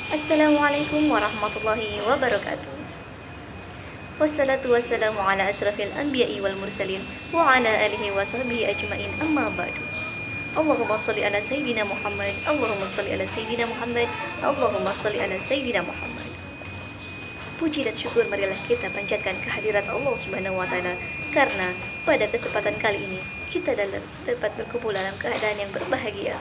Assalamualaikum warahmatullahi wabarakatuh. Wassalatu wassalamu ala asrafil anbiya'i wal mursalin wa ala alihi wa sahbihi ajmain amma ba'du. Allahumma salli ala sayyidina Muhammad. Allahumma salli ala sayyidina Muhammad. Allahumma salli ala sayyidina Muhammad. Puji dan syukur marilah kita panjatkan kehadirat Allah Subhanahu wa taala karena pada kesempatan kali ini kita dapat berkumpul dalam keadaan yang berbahagia.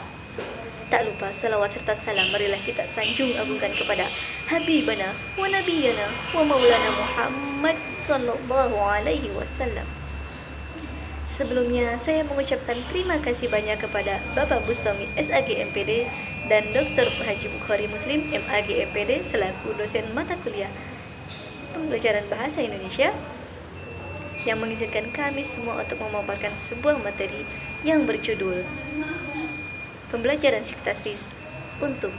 Tak lupa salawat serta salam marilah kita sanjung agungkan kepada Habibana wa Nabiyana wa Maulana Muhammad sallallahu alaihi wasallam. Sebelumnya saya mengucapkan terima kasih banyak kepada Bapak Bustami SAG MPD dan Dr. Haji Bukhari Muslim MAG MPD selaku dosen mata kuliah pembelajaran bahasa Indonesia yang mengizinkan kami semua untuk memaparkan sebuah materi yang berjudul Pembelajaran Sintaksis untuk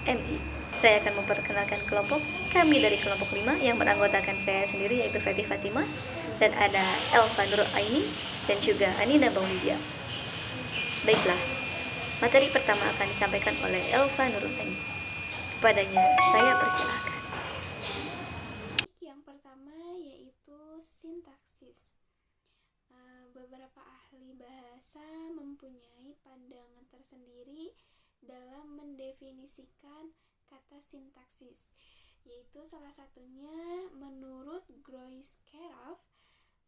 MI. Saya akan memperkenalkan kelompok kami dari kelompok 5 yang beranggotakan saya sendiri yaitu Fatih Fatimah dan ada Elva Nur Aini dan juga Anina Baulidia. Baiklah, materi pertama akan disampaikan oleh Elva Nur Aini. Kepadanya saya persilahkan. Yang pertama yaitu sintaksis. Beberapa ahli bahasa mempunyai pandangan tersendiri dalam mendefinisikan kata sintaksis, yaitu salah satunya menurut Groys-Keraf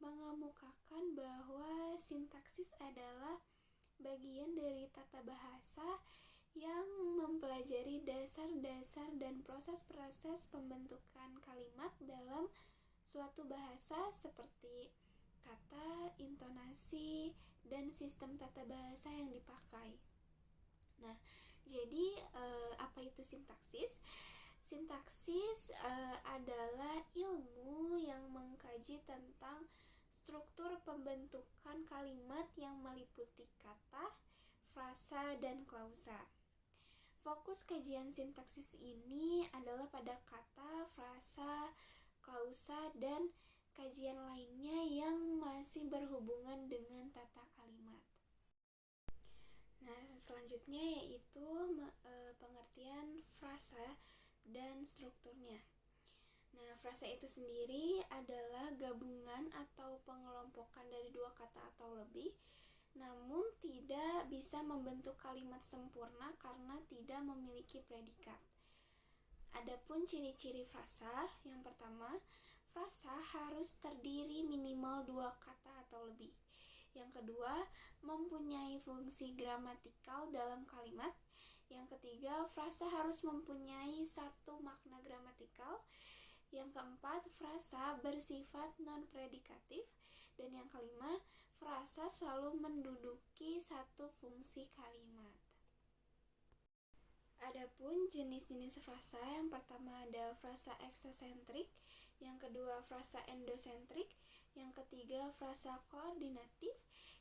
mengemukakan bahwa sintaksis adalah bagian dari tata bahasa yang mempelajari dasar-dasar dan proses-proses pembentukan kalimat dalam suatu bahasa seperti kata, intonasi, dan sistem tata bahasa yang dipakai. Nah, jadi apa itu sintaksis? Sintaksis adalah ilmu yang mengkaji tentang struktur pembentukan kalimat yang meliputi kata, frasa, dan klausa. Fokus kajian sintaksis ini adalah pada kata, frasa, klausa, dan kajian lainnya yang masih berhubungan dengan tata kalimat. Nah, selanjutnya yaitu pengertian frasa dan strukturnya. Nah, frasa itu sendiri adalah gabungan atau pengelompokan dari dua kata atau lebih, namun tidak bisa membentuk kalimat sempurna karena tidak memiliki predikat. Adapun ciri-ciri frasa, yang pertama, frasa harus terdiri minimal dua kata atau lebih. Yang kedua, mempunyai fungsi gramatikal dalam kalimat. Yang ketiga, frasa harus mempunyai satu makna gramatikal. Yang keempat, frasa bersifat non-predikatif. Dan yang kelima, frasa selalu menduduki satu fungsi kalimat. Adapun jenis-jenis frasa, yang pertama ada frasa eksosentrik, yang kedua frasa endosentrik, yang ketiga frasa koordinatif,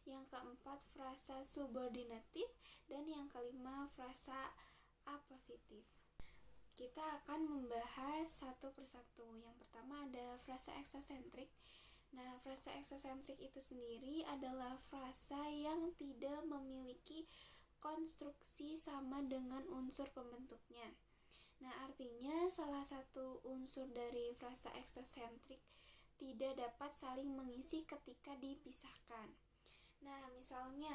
yang keempat frasa subordinatif, dan yang kelima frasa apositif. Kita akan membahas satu persatu. Yang pertama ada frasa eksosentrik. Nah, frasa eksosentrik itu sendiri adalah frasa yang tidak memiliki konstruksi sama dengan unsur pembentuknya. Nah, artinya salah satu unsur dari frasa eksosentrik tidak dapat saling mengisi ketika dipisahkan. Nah, misalnya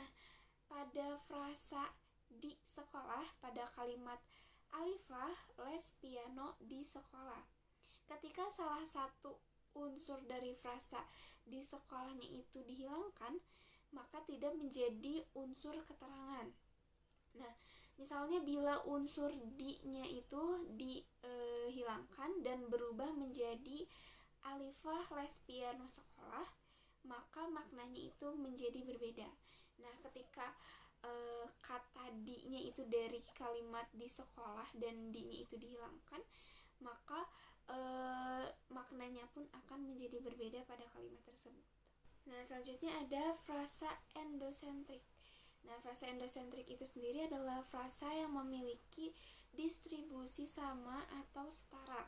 pada frasa di sekolah, pada kalimat Alifah les piano di sekolah. Ketika salah satu unsur dari frasa di sekolahnya itu dihilangkan, maka tidak menjadi unsur keterangan. Nah, misalnya bila unsur di-nya itu dihilangkan dan berubah menjadi Alifah les piano sekolah, maka maknanya itu menjadi berbeda. Nah, ketika kata di-nya itu dari kalimat di sekolah dan di-nya itu dihilangkan, maka maknanya pun akan menjadi berbeda pada kalimat tersebut. Nah, selanjutnya ada frasa endosentrik. Nah, frasa endosentrik itu sendiri adalah frasa yang memiliki distribusi sama atau setara.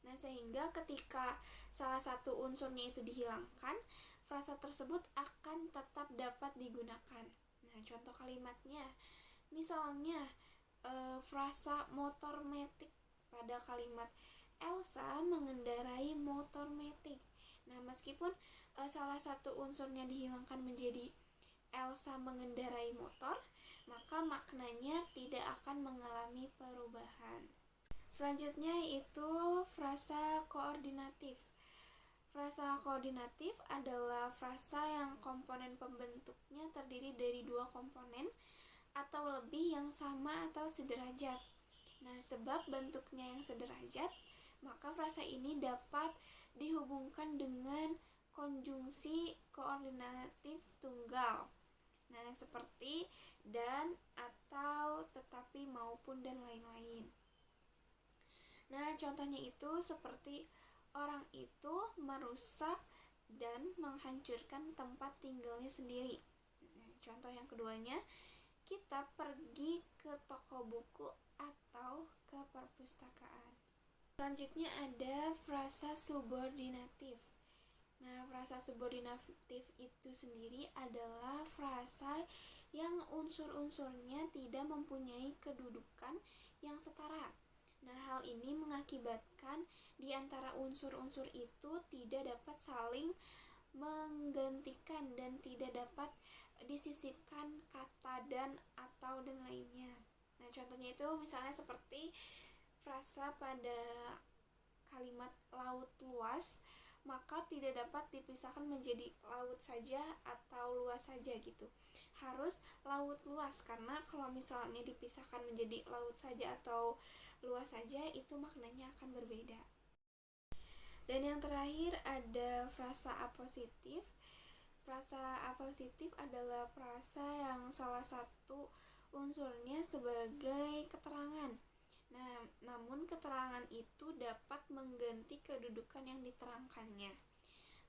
Nah, sehingga ketika salah satu unsurnya itu dihilangkan, frasa tersebut akan tetap dapat digunakan. Nah, contoh kalimatnya, misalnya frasa motor metik pada kalimat Elsa mengendarai motor metik. Nah, meskipun salah satu unsurnya dihilangkan menjadi Elsa mengendarai motor, maka maknanya tidak akan mengalami perubahan. Selanjutnya yaitu frasa koordinatif. Frasa koordinatif adalah frasa yang komponen pembentuknya terdiri dari dua komponen atau lebih yang sama atau sederajat. Nah, sebab bentuknya yang sederajat, maka frasa ini dapat dihubungkan dengan konjungsi koordinatif tunggal. Nah, seperti dan, atau, tetapi, maupun, dan lain-lain. Nah, contohnya itu seperti orang itu merusak dan menghancurkan tempat tinggalnya sendiri. Nah, contoh yang keduanya, kita pergi ke toko buku atau ke perpustakaan. Selanjutnya ada frasa subordinatif. Nah, frasa subordinatif itu sendiri adalah frasa yang unsur-unsurnya tidak mempunyai kedudukan yang setara. Nah, hal ini mengakibatkan di antara unsur-unsur itu tidak dapat saling menggantikan dan tidak dapat disisipkan kata dan, atau, dan lainnya. Nah, contohnya itu misalnya seperti frasa pada kalimat laut luas, maka tidak dapat dipisahkan menjadi laut saja atau luas saja gitu. Harus laut luas, karena kalau misalnya dipisahkan menjadi laut saja atau luas saja, itu maknanya akan berbeda. Dan yang terakhir ada frasa apositif. Frasa apositif adalah frasa yang salah satu unsurnya sebagai keterangan. Nah, namun keterangan itu dapat mengganti kedudukan yang diterangkannya.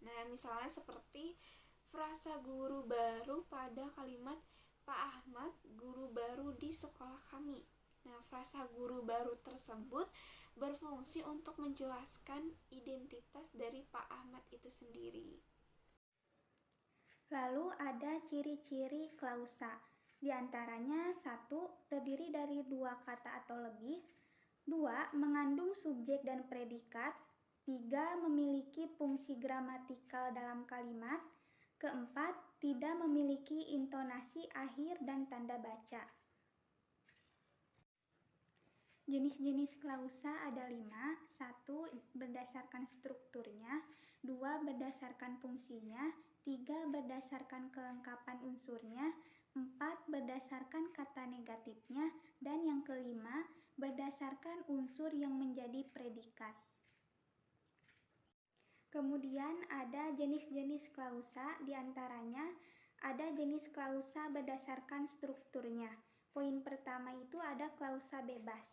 Nah, misalnya seperti frasa guru baru pada kalimat Pak Ahmad guru baru di sekolah kami. Nah, frasa guru baru tersebut berfungsi untuk menjelaskan identitas dari Pak Ahmad itu sendiri. Lalu ada ciri-ciri klausa. Di antaranya 1. Terdiri dari 2 kata atau lebih. 2. Mengandung subjek dan predikat. 3. Memiliki fungsi gramatikal dalam kalimat. Keempat, tidak memiliki intonasi akhir dan tanda baca. Jenis-jenis klausa ada 5. 1. Berdasarkan strukturnya. 2. Berdasarkan fungsinya. 3. Berdasarkan kelengkapan unsurnya. 4. Berdasarkan kata negatifnya. Dan yang kelima, berdasarkan unsur yang menjadi predikat. Kemudian ada jenis-jenis klausa, diantaranya ada jenis klausa berdasarkan strukturnya. Poin pertama itu ada klausa bebas.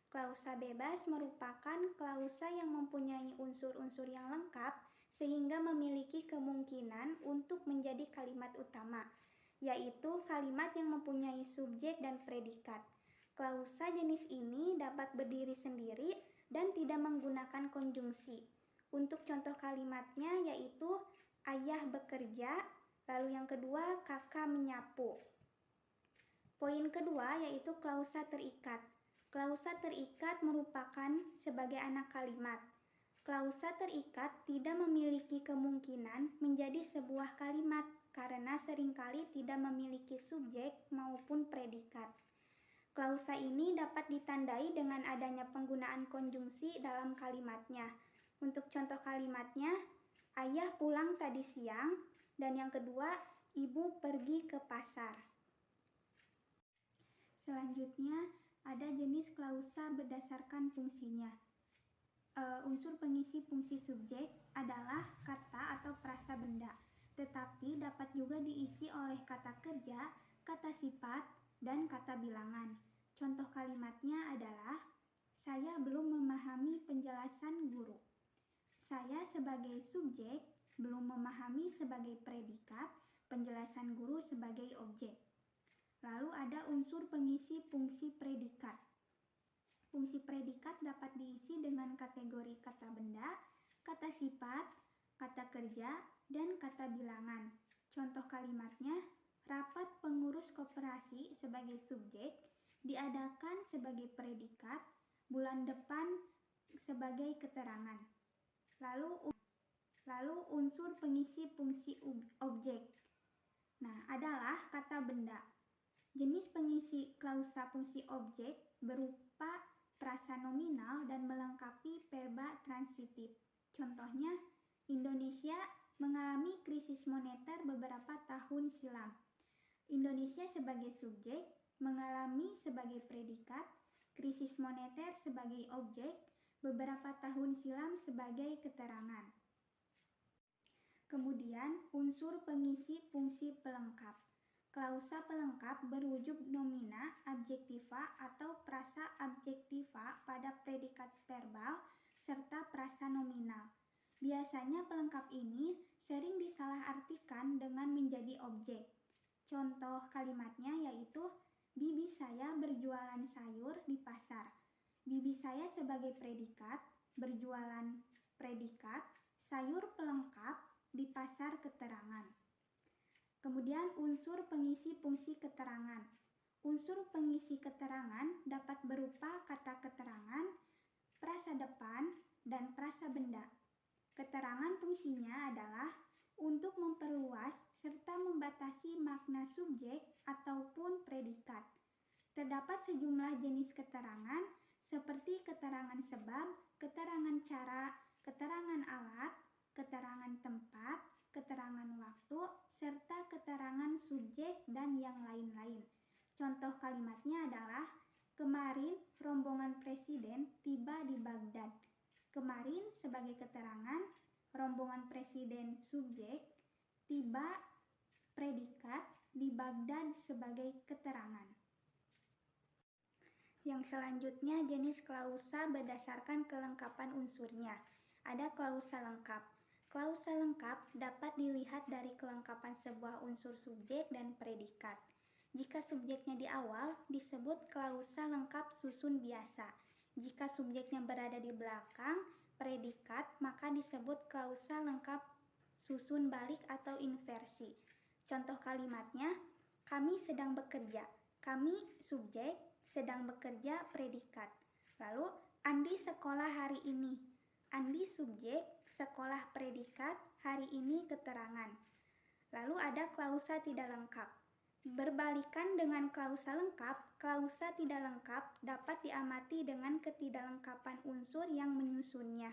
Klausa bebas merupakan klausa yang mempunyai unsur-unsur yang lengkap sehingga memiliki kemungkinan untuk menjadi kalimat utama, yaitu kalimat yang mempunyai subjek dan predikat. Klausa jenis ini dapat berdiri sendiri dan tidak menggunakan konjungsi. Untuk contoh kalimatnya yaitu ayah bekerja, lalu yang kedua kakak menyapu. Poin kedua yaitu klausa terikat. Klausa terikat merupakan sebagai anak kalimat. Klausa terikat tidak memiliki kemungkinan menjadi sebuah kalimat karena seringkali tidak memiliki subjek maupun predikat. Klausa ini dapat ditandai dengan adanya penggunaan konjungsi dalam kalimatnya. Untuk contoh kalimatnya, ayah pulang tadi siang, dan yang kedua, ibu pergi ke pasar. Selanjutnya, ada jenis klausa berdasarkan fungsinya. Unsur pengisi fungsi subjek adalah kata atau frasa benda, tetapi dapat juga diisi oleh kata kerja, kata sifat, dan kata bilangan. Contoh kalimatnya adalah, saya belum memahami penjelasan guru. Saya sebagai subjek belum memahami sebagai predikat, penjelasan guru sebagai objek. Lalu ada unsur pengisi fungsi predikat. Fungsi predikat dapat diisi dengan kategori kata benda, kata sifat, kata kerja, dan kata bilangan. Contoh kalimatnya, rapat pengurus koperasi sebagai subjek diadakan sebagai predikat, bulan depan sebagai keterangan. Lalu unsur pengisi fungsi objek. Nah, adalah kata benda. Jenis pengisi klausa fungsi objek berupa frasa nominal dan melengkapi verba transitif. Contohnya, Indonesia mengalami krisis moneter beberapa tahun silam. Indonesia sebagai subjek mengalami sebagai predikat, krisis moneter sebagai objek, beberapa tahun silam sebagai keterangan. Kemudian, unsur pengisi fungsi pelengkap. Klausa pelengkap berwujud nomina, adjektiva, atau prasa adjektiva pada predikat verbal serta prasa nominal. Biasanya pelengkap ini sering disalahartikan dengan menjadi objek. Contoh kalimatnya yaitu, bibi saya berjualan sayur di pasar. Bibi saya sebagai predikat, berjualan predikat, sayur pelengkap, di pasar keterangan. Kemudian unsur pengisi fungsi keterangan. Unsur pengisi keterangan dapat berupa kata keterangan, prasa depan, dan prasa benda. Keterangan fungsinya adalah untuk memperluas serta membatasi makna subjek ataupun predikat. Terdapat sejumlah jenis keterangan seperti keterangan sebab, keterangan cara, keterangan alat, keterangan tempat, keterangan waktu, serta keterangan subjek dan yang lain-lain. Contoh kalimatnya adalah, kemarin rombongan presiden tiba di Baghdad. Kemarin sebagai keterangan, rombongan presiden subjek, tiba predikat, di Baghdad sebagai keterangan. Yang selanjutnya jenis klausa berdasarkan kelengkapan unsurnya. Ada klausa lengkap. Klausa lengkap dapat dilihat dari kelengkapan sebuah unsur subjek dan predikat. Jika subjeknya di awal, disebut klausa lengkap susun biasa. Jika subjeknya berada di belakang predikat, maka disebut klausa lengkap susun balik atau inversi. Contoh kalimatnya, kami sedang bekerja. Kami subjek, sedang bekerja predikat. Lalu, Andi sekolah hari ini. Andi subjek, sekolah predikat, hari ini keterangan. Lalu ada klausa tidak lengkap. Berbalikan dengan klausa lengkap, klausa tidak lengkap dapat diamati dengan ketidaklengkapan unsur yang menyusunnya.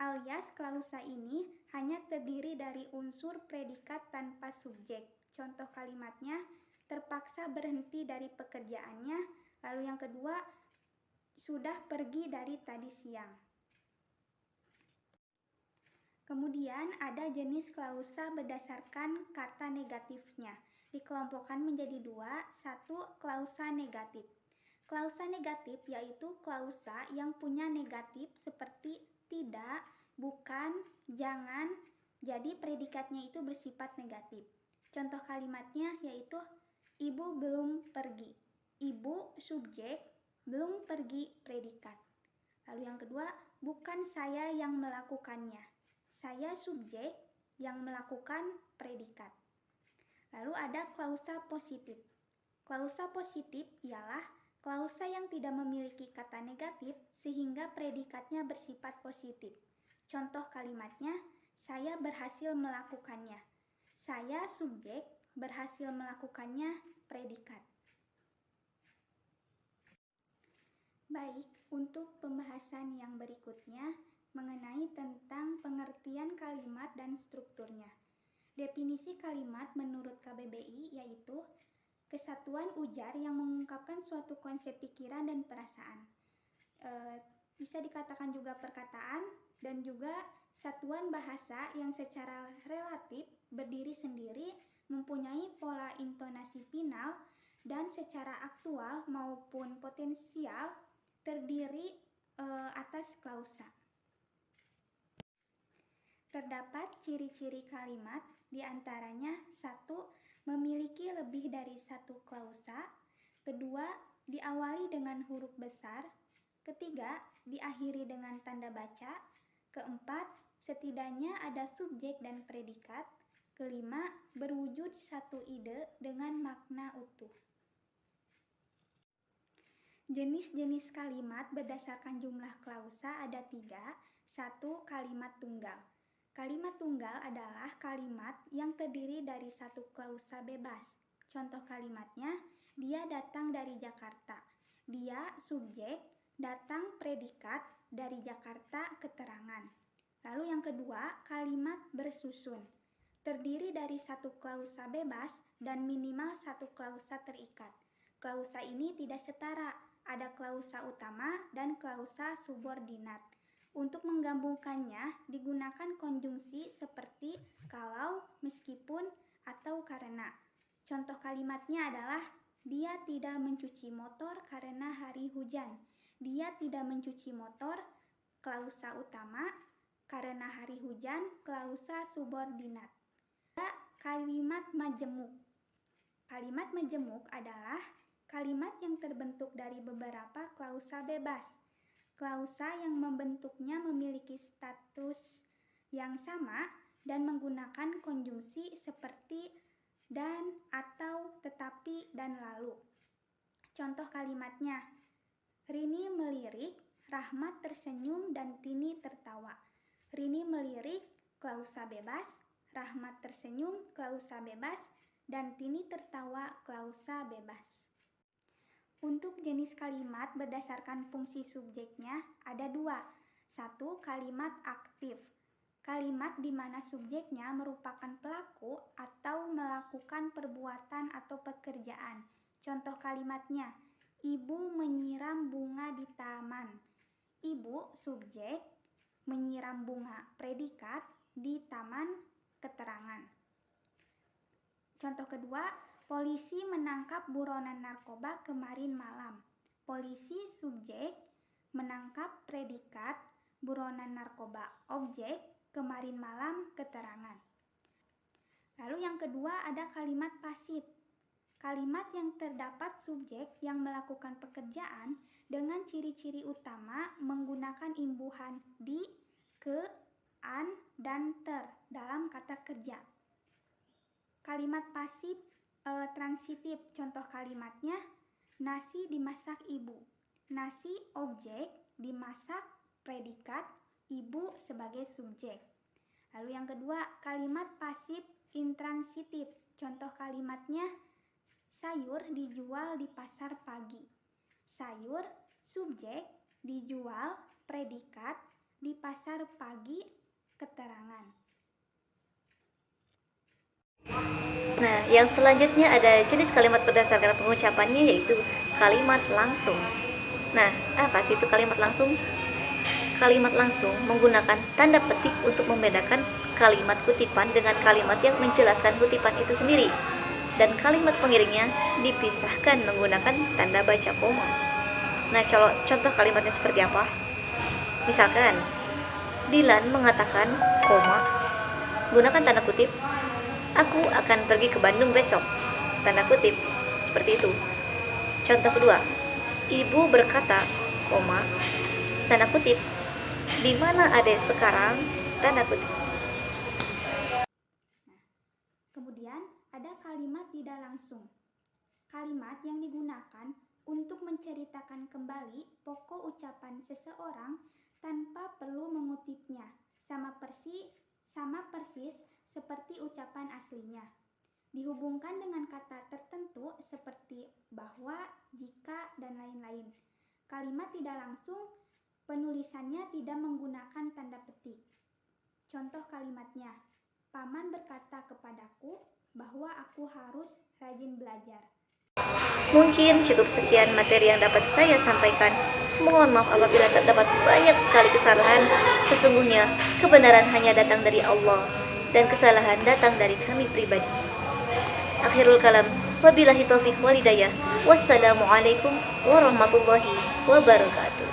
Alias klausa ini hanya terdiri dari unsur predikat tanpa subjek. Contoh kalimatnya, terpaksa berhenti dari pekerjaannya. Lalu yang kedua, sudah pergi dari tadi siang. Kemudian ada jenis klausa berdasarkan kata negatifnya. Dikelompokkan menjadi dua, satu klausa negatif. Klausa negatif yaitu klausa yang punya negatif seperti tidak, bukan, jangan, jadi predikatnya itu bersifat negatif. Contoh kalimatnya yaitu, ibu belum pergi. Ibu subjek, belum pergi predikat. Lalu yang kedua, bukan saya yang melakukannya. Saya subjek yang melakukan predikat. Lalu ada klausa positif. Klausa positif ialah klausa yang tidak memiliki kata negatif sehingga predikatnya bersifat positif. Contoh kalimatnya, saya berhasil melakukannya. Saya subjek berhasil melakukannya predikat. Baik, untuk pembahasan yang berikutnya mengenai tentang pengertian kalimat dan strukturnya. Definisi kalimat menurut KBBI yaitu kesatuan ujar yang mengungkapkan suatu konsep pikiran dan perasaan. Bisa dikatakan juga perkataan dan juga satuan bahasa yang secara relatif berdiri sendiri, mempunyai pola intonasi final, dan secara aktual maupun potensial terdiri atas klausa. Terdapat ciri-ciri kalimat, diantaranya 1. Memiliki lebih dari satu klausa. 2. Diawali dengan huruf besar. 3. Diakhiri dengan tanda baca. 4. Setidaknya ada subjek dan predikat. 5. Berwujud satu ide dengan makna utuh. Jenis-jenis kalimat berdasarkan jumlah klausa ada 3. 1. Kalimat tunggal. Kalimat tunggal adalah kalimat yang terdiri dari satu klausa bebas. Contoh kalimatnya, dia datang dari Jakarta. Dia subjek, datang predikat, dari Jakarta keterangan. Lalu yang kedua, kalimat bersusun. Terdiri dari satu klausa bebas dan minimal satu klausa terikat. Klausa ini tidak setara, ada klausa utama dan klausa subordinat. Untuk menggabungkannya digunakan konjungsi seperti kalau, meskipun, atau karena. Contoh kalimatnya adalah, dia tidak mencuci motor karena hari hujan. Dia tidak mencuci motor, klausa utama, karena hari hujan, klausa subordinat. Kalimat majemuk. Kalimat majemuk adalah kalimat yang terbentuk dari beberapa klausa bebas. Klausa yang membentuknya memiliki status yang sama dan menggunakan konjungsi seperti dan, atau, tetapi, dan lalu. Contoh kalimatnya, Rini melirik, Rahmat tersenyum, dan Tini tertawa. Rini melirik, klausa bebas, Rahmat tersenyum, klausa bebas, dan Tini tertawa, klausa bebas. Untuk jenis kalimat berdasarkan fungsi subjeknya ada 2. 1. Kalimat aktif. Kalimat di mana subjeknya merupakan pelaku atau melakukan perbuatan atau pekerjaan. Contoh kalimatnya, Ibu menyiram bunga di taman. Ibu subjek, menyiram bunga predikat, di taman keterangan. Contoh kedua, polisi menangkap buronan narkoba kemarin malam. Polisi subjek, menangkap predikat, buronan narkoba objek, kemarin malam keterangan. Lalu yang kedua ada kalimat pasif. Kalimat yang terdapat subjek yang melakukan pekerjaan dengan ciri-ciri utama menggunakan imbuhan di, ke, an, dan ter dalam kata kerja. Kalimat pasif transitif, contoh kalimatnya, nasi dimasak ibu. Nasi objek, dimasak predikat, ibu sebagai subjek. Lalu yang kedua, kalimat pasif intransitif, contoh kalimatnya, sayur dijual di pasar pagi. Sayur, subjek, dijual, predikat, di pasar pagi, keterangan. Nah, yang selanjutnya ada jenis kalimat berdasarkan pengucapannya yaitu kalimat langsung. Nah, apa sih itu kalimat langsung? Kalimat langsung menggunakan tanda petik untuk membedakan kalimat kutipan dengan kalimat yang menjelaskan kutipan itu sendiri. Dan kalimat pengiringnya dipisahkan menggunakan tanda baca koma. Nah, contoh kalimatnya seperti apa? Misalkan, Dilan mengatakan, koma, gunakan tanda kutip, aku akan pergi ke Bandung besok, tanda kutip, seperti itu. Contoh kedua, ibu berkata, koma, tanda kutip, di mana Ade sekarang, tanda kutip. Kemudian ada kalimat tidak langsung. Kalimat yang digunakan untuk menceritakan kembali pokok ucapan seseorang tanpa perlu mengutipnya, sama persis seperti ucapan aslinya. Dihubungkan dengan kata tertentu seperti bahwa, jika, dan lain-lain. Kalimat tidak langsung, penulisannya tidak menggunakan tanda petik. Contoh kalimatnya, Paman berkata kepadaku bahwa aku harus rajin belajar. Mungkin cukup sekian materi yang dapat saya sampaikan. Mohon maaf apabila terdapat banyak sekali kesalahan. Sesungguhnya kebenaran hanya datang dari Allah dan kesalahan datang dari kami pribadi. Akhirul kalam, wabillahi taufiq wal hidayah. Wassalamualaikum warahmatullahi wabarakatuh.